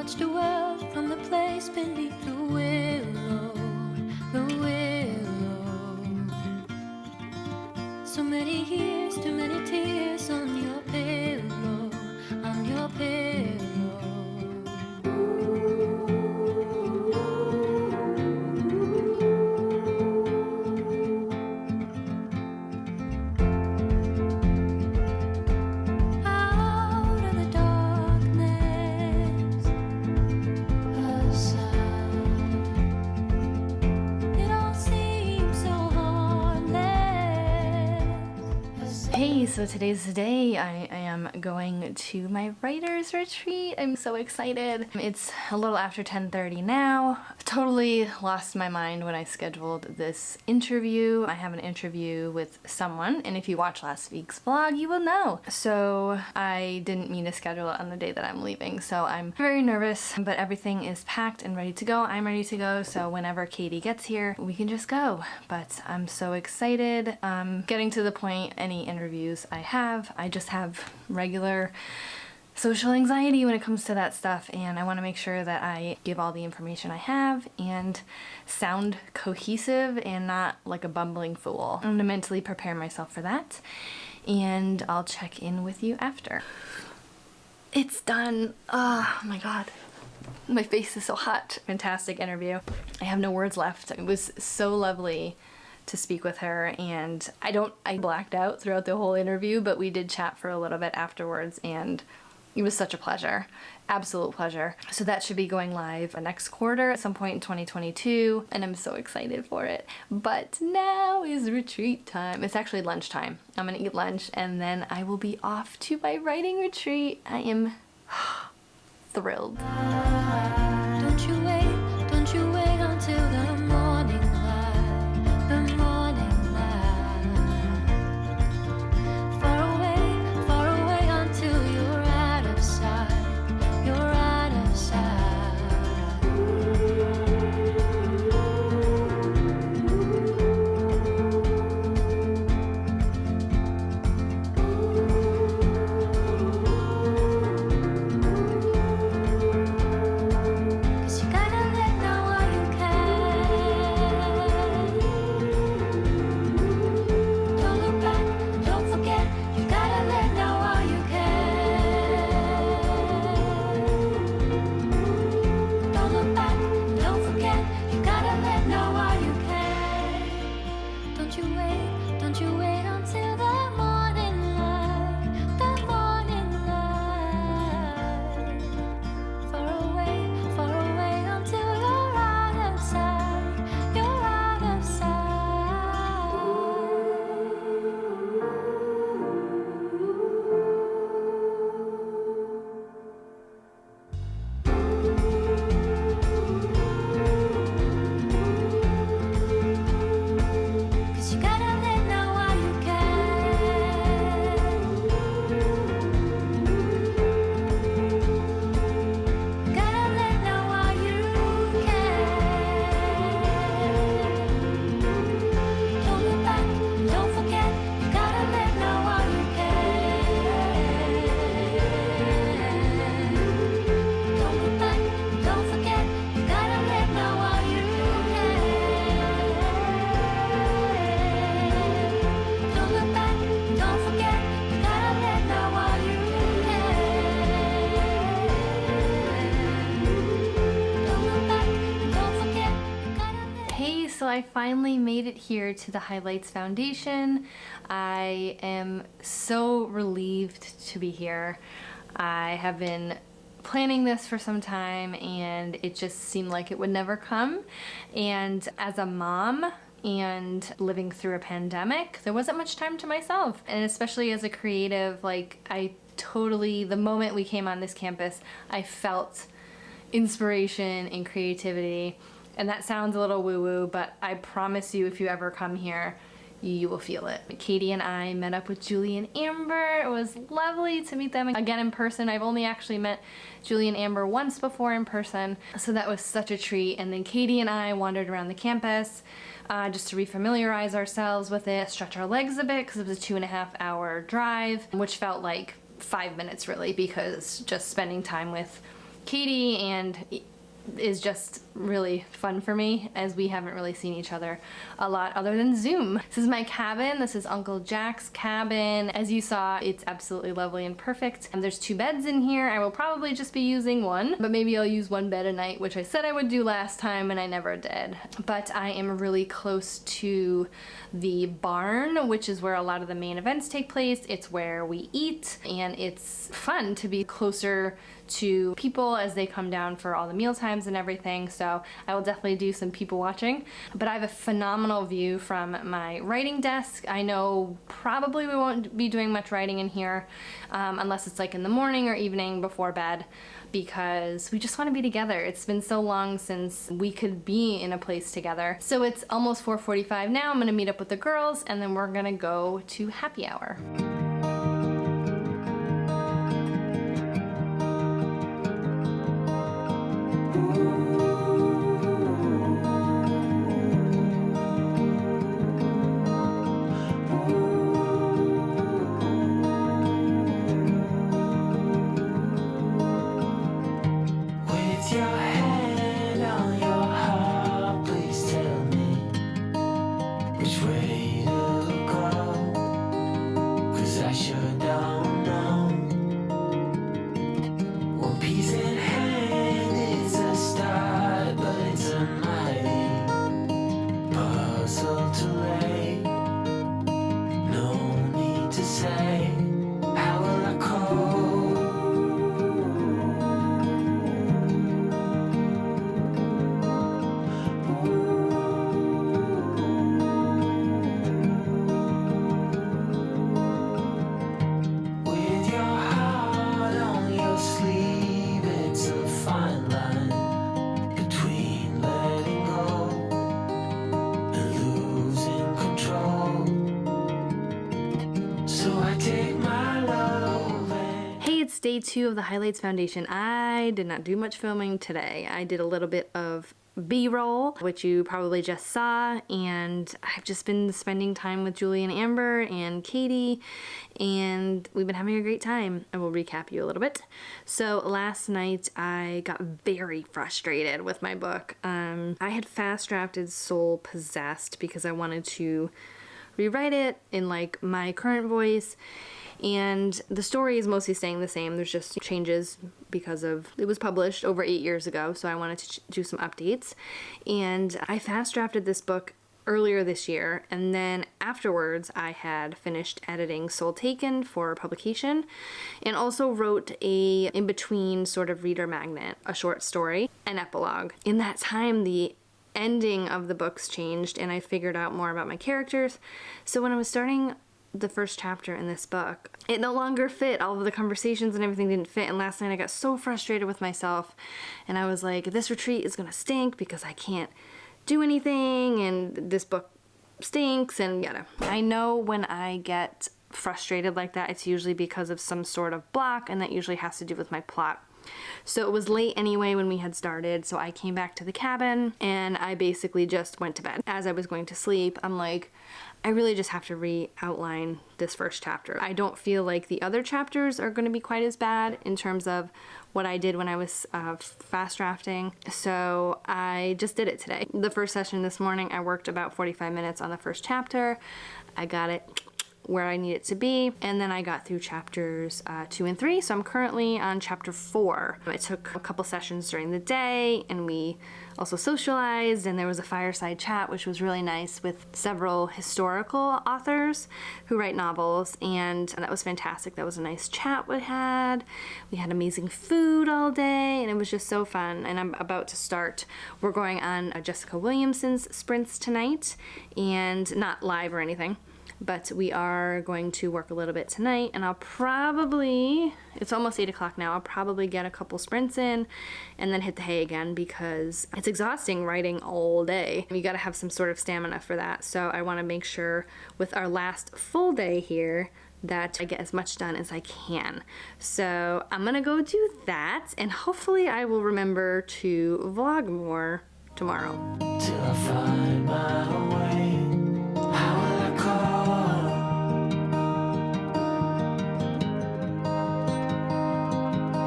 watch the world from the place beneath the willow, the willow. So many years, too many tears on your pillow, on your pillow. Hey, so today's the day. I am going to my writer's retreat. I'm so excited. It's a little after 10:30 now. Totally lost my mind when I scheduled this interview. I have an interview with someone, and if you watched last week's vlog, you will know. So I didn't mean to schedule it on the day that I'm leaving, so I'm very nervous, but everything is packed and ready to go. I'm ready to go, so whenever Katie gets here, we can just go. But I'm so excited. Getting to the point, any interviews I just have regular social anxiety when it comes to that stuff, and I want to make sure that I give all the information I have and sound cohesive and not like a bumbling fool. I'm gonna mentally prepare myself for that, and I'll check in with you after. It's done. Oh my god. My face is so hot. Fantastic interview. I have no words left. It was so lovely to speak with her, and I blacked out throughout the whole interview, but we did chat for a little bit afterwards, and it was such a pleasure. Absolute pleasure. So that should be going live next quarter at some point in 2022, and I'm so excited for it. But now is retreat time. It's actually lunchtime. I'm gonna eat lunch, and then I will be off to my writing retreat. I am thrilled. Don't you wait until the morning light, the morning light. Far away until you're out of sight, you're out of sight. So I finally made it here to the Highlights Foundation. I am so relieved to be here. I have been planning this for some time, and it just seemed like it would never come. And as a mom and living through a pandemic, there wasn't much time to myself. And especially as a creative, like the moment we came on this campus, I felt inspiration and creativity. And that sounds a little woo-woo, but I promise you, if you ever come here, you will feel it. Katie and I met up with Julie and Amber. It was lovely to meet them again in person. I've only actually met Julie and Amber once before in person, so that was such a treat. And then Katie and I wandered around the campus just to refamiliarize ourselves with it, stretch our legs a bit, because it was a 2.5-hour drive, which felt like 5 minutes really, because just spending time with Katie and is just really fun for me, as we haven't really seen each other a lot other than Zoom. This is my cabin. This is Uncle Jack's cabin. As you saw, it's absolutely lovely and perfect. There's 2 beds in here. I will probably just be using one, but maybe I'll use 1 bed a night, which I said I would do last time and I never did. But I am really close to the barn, which is where a lot of the main events take place. It's where we eat, and it's fun to be closer to people as they come down for all the meal times and everything. So I will definitely do some people watching, but I have a phenomenal view from my writing desk. I know probably we won't be doing much writing in here unless it's like in the morning or evening before bed, because we just want to be together. It's been so long since we could be in a place together. So it's almost 4:45 now. I'm gonna meet up with the girls and then we're gonna go to happy hour. Day 2 of the Highlights Foundation. I did not do much filming today. I did a little bit of B-roll, which you probably just saw, and I've just been spending time with Julie and Amber and Katie, and we've been having a great time. I will recap you a little bit. So last night I got very frustrated with my book. I had fast drafted Soul Possessed because I wanted to rewrite it in like my current voice, and the story is mostly staying the same. There's just changes because of it was published over 8 years ago, so I wanted to do some updates. And I fast drafted this book earlier this year, and then afterwards I had finished editing Soul Taken for publication, and also wrote a in-between sort of reader magnet, a short story, an epilogue. In that time, the ending of the books changed and I figured out more about my characters. So when I was starting the first chapter in this book, it no longer fit. All of the conversations and everything didn't fit, and last night I got so frustrated with myself and I was like, this retreat is gonna stink because I can't do anything and this book stinks and yada. I know when I get frustrated like that, it's usually because of some sort of block, and that usually has to do with my plot. So it was late anyway when we had started, so I came back to the cabin and I basically just went to bed. As I was going to sleep, I'm like, I really just have to re-outline this first chapter. I don't feel like the other chapters are going to be quite as bad in terms of what I did when I was fast drafting, so I just did it today. The first session this morning, I worked about 45 minutes on the first chapter. I got it where I need it to be, and then I got through chapters 2 and 3, so I'm currently on chapter 4. It took a couple sessions during the day, and we also socialized, and there was a fireside chat, which was really nice, with several historical authors who write novels, and that was fantastic. That was a nice chat we had. We had amazing food all day, and it was just so fun, and I'm about to start. We're going on Jessica Williamson's sprints tonight, and not live or anything, but we are going to work a little bit tonight, and I'll probably, it's almost 8 o'clock now, I'll probably get a couple sprints in and then hit the hay again, because it's exhausting writing all day. You gotta have some sort of stamina for that, so I wanna make sure with our last full day here that I get as much done as I can. So I'm gonna go do that, and hopefully I will remember to vlog more tomorrow. Till I find my way. How will I call?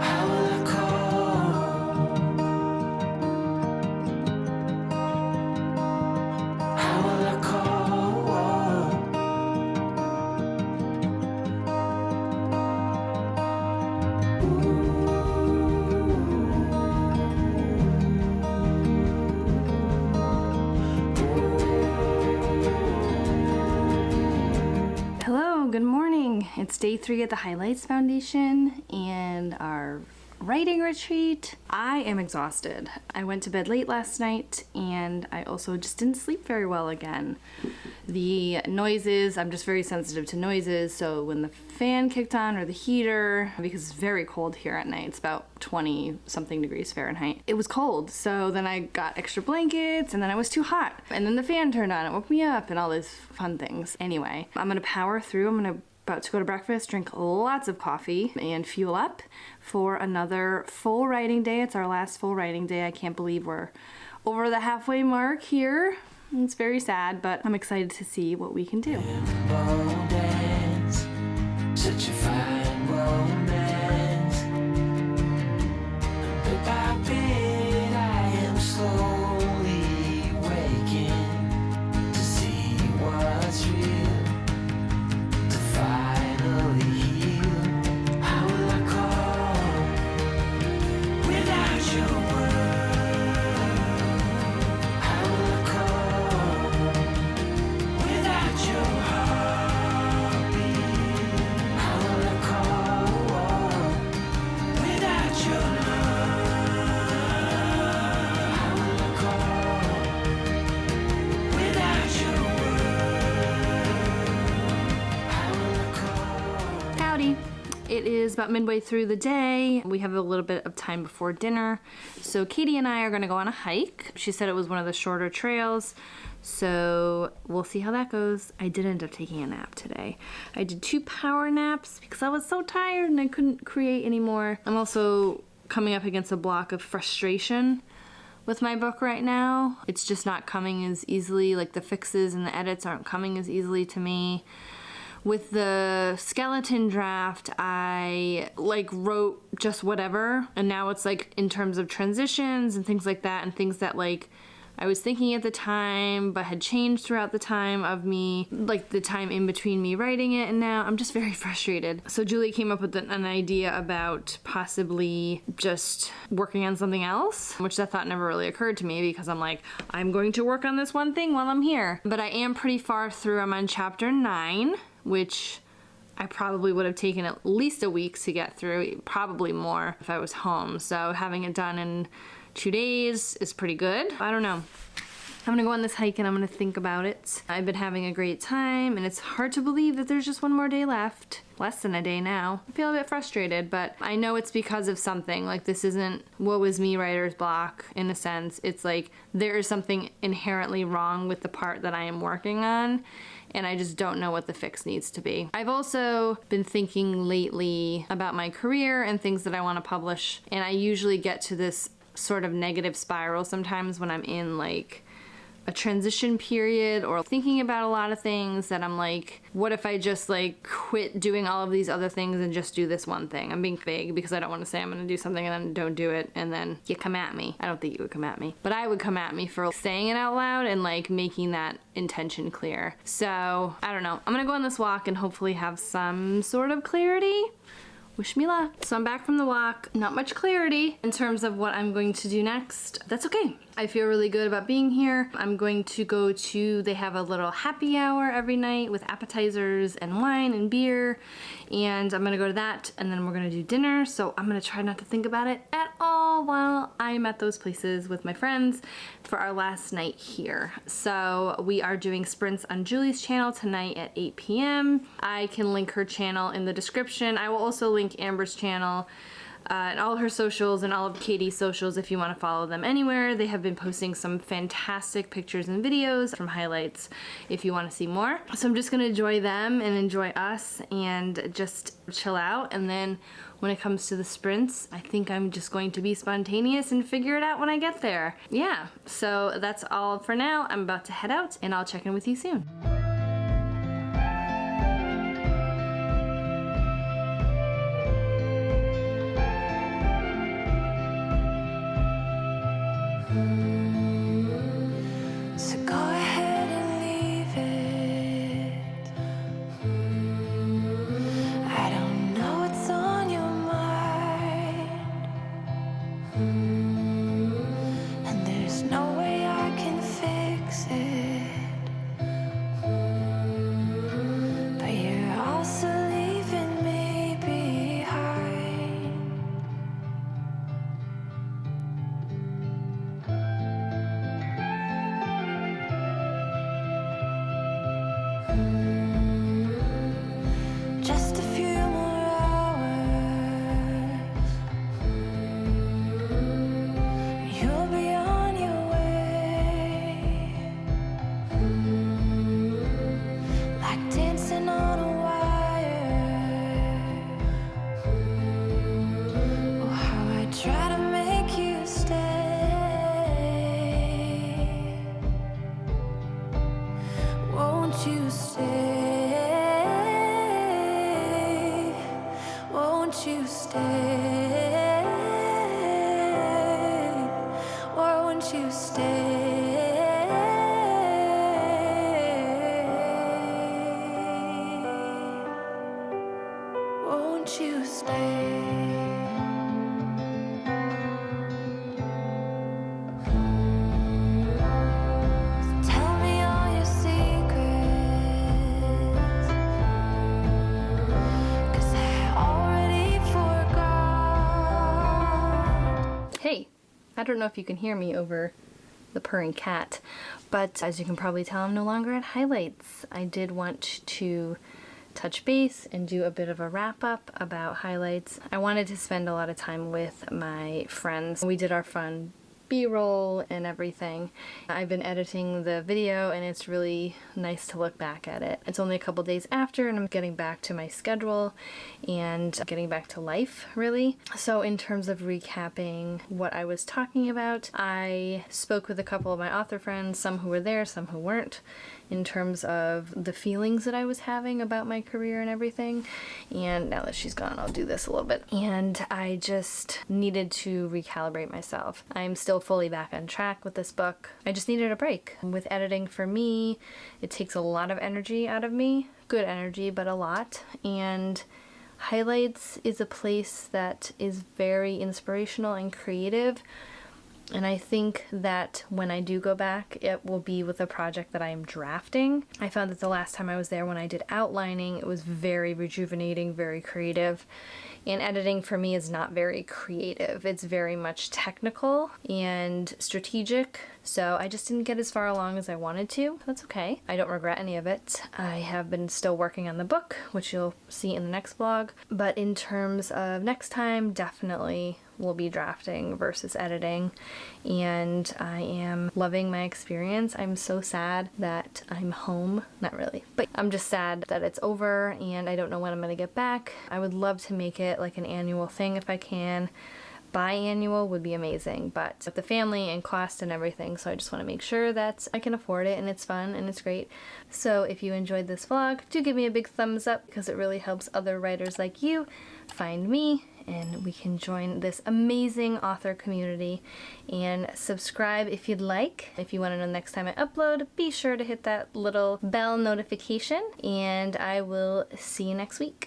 How will I call? It's day 3 at the Highlights Foundation and our writing retreat. I am exhausted. I went to bed late last night and I also just didn't sleep very well again. The noises, I'm just very sensitive to noises, so when the fan kicked on or the heater, because it's very cold here at night, it's about 20 something degrees Fahrenheit. It was cold, so then I got extra blankets and then I was too hot. And then the fan turned on, it woke me up and all these fun things. Anyway, I'm gonna power through. About to go to breakfast, drink lots of coffee, and fuel up for another full writing day. It's our last full writing day. I can't believe we're over the halfway mark here. It's very sad, but I'm excited to see what we can do. Dance, such a fine romance. Bit by bit, I am slowly waking to see what's real. Finally heal. How will I call without your word? How will I call without your heartbeat? How will I call without your love? How will I call without your word? Howdy. It is about midway through the day. We have a little bit of time before dinner. So Katie and I are gonna go on a hike. She said it was one of the shorter trails, so we'll see how that goes. I did end up taking a nap today. I did 2 power naps because I was so tired and I couldn't create anymore. I'm also coming up against a block of frustration with my book right now. It's just not coming as easily, like the fixes and the edits aren't coming as easily to me. With the skeleton draft, I wrote just whatever, and now it's like in terms of transitions and things like that, and things that like I was thinking at the time but had changed throughout the time of me, like the time in between me writing it, and now I'm just very frustrated. So Julie came up with an idea about possibly just working on something else, which that thought never really occurred to me because I'm like, I'm going to work on this one thing while I'm here. But I am pretty far through. I'm on chapter 9, which I probably would have taken at least a week to get through, probably more if I was home. So having it done in 2 days is pretty good. I don't know. I'm gonna go on this hike and I'm gonna think about it. I've been having a great time and it's hard to believe that there's just one more day left. Less than a day now. I feel a bit frustrated, but I know it's because of something. Like, this isn't woe is me writer's block in a sense. It's like there is something inherently wrong with the part that I am working on, and I just don't know what the fix needs to be. I've also been thinking lately about my career and things that I want to publish, and I usually get to this sort of negative spiral sometimes when I'm in like a transition period or thinking about a lot of things that I'm like, what if I just like quit doing all of these other things and just do this one thing? I'm being vague because I don't want to say I'm going to do something and then don't do it and then you come at me. I don't think you would come at me, but I would come at me for saying it out loud and like making that intention clear. So I don't know. I'm going to go on this walk and hopefully have some sort of clarity. Wish me luck. So I'm back from the walk. Not much clarity in terms of what I'm going to do next. That's okay. I feel really good about being here. I'm going to go to, they have a little happy hour every night with appetizers and wine and beer, and I'm gonna go to that and then we're gonna do dinner. So I'm gonna try not to think about it at all while I'm at those places with my friends for our last night here. So we are doing sprints on Julie's channel tonight at 8 p.m. I can link her channel in the description. I will also link Amber's channel and all her socials and all of Katie's socials if you want to follow them anywhere. They have been posting some fantastic pictures and videos from highlights if you want to see more. So I'm just going to enjoy them and enjoy us and just chill out. And then when it comes to the sprints, I think I'm just going to be spontaneous and figure it out when I get there. Yeah, so that's all for now. I'm about to head out and I'll check in with you soon. So go ahead and leave it. I don't know what's on your mind, and there's no way I can fix it. stay? Won't you stay? Or won't you stay? Won't you stay? Tell me all your secrets, 'cause I already forgot. Hey, I don't know if you can hear me over the purring cat, but as you can probably tell, I'm no longer at highlights. I did want to touch base and do a bit of a wrap up about highlights. I wanted to spend a lot of time with my friends. We did our fun B-roll and everything. I've been editing the video and it's really nice to look back at it. It's only a couple days after and I'm getting back to my schedule and getting back to life, really. So in terms of recapping what I was talking about, I spoke with a couple of my author friends, some who were there, some who weren't, in terms of the feelings that I was having about my career and everything. And now that she's gone, I'll do this a little bit. And I just needed to recalibrate myself. I'm still fully back on track with this book. I just needed a break. With editing, for me, it takes a lot of energy out of me. Good energy, but a lot. And Highlights is a place that is very inspirational and creative. And I think that when I do go back, it will be with a project that I am drafting. I found that the last time I was there, when I did outlining, it was very rejuvenating, very creative. And editing for me is not very creative. It's very much technical and strategic. So I just didn't get as far along as I wanted to. That's okay. I don't regret any of it. I have been still working on the book, which you'll see in the next vlog. But in terms of next time, definitely will be drafting versus editing, and I am loving my experience. I'm so sad that I'm home. Not really, but I'm just sad that it's over and I don't know when I'm gonna get back. I would love to make it like an annual thing if I can. Biannual would be amazing, but with the family and cost and everything, so I just want to make sure that I can afford it and it's fun and it's great. So if you enjoyed this vlog, do give me a big thumbs up because it really helps other writers like you find me and we can join this amazing author community. And subscribe if you'd like. If you want to know next time I upload, be sure to hit that little bell notification and I will see you next week.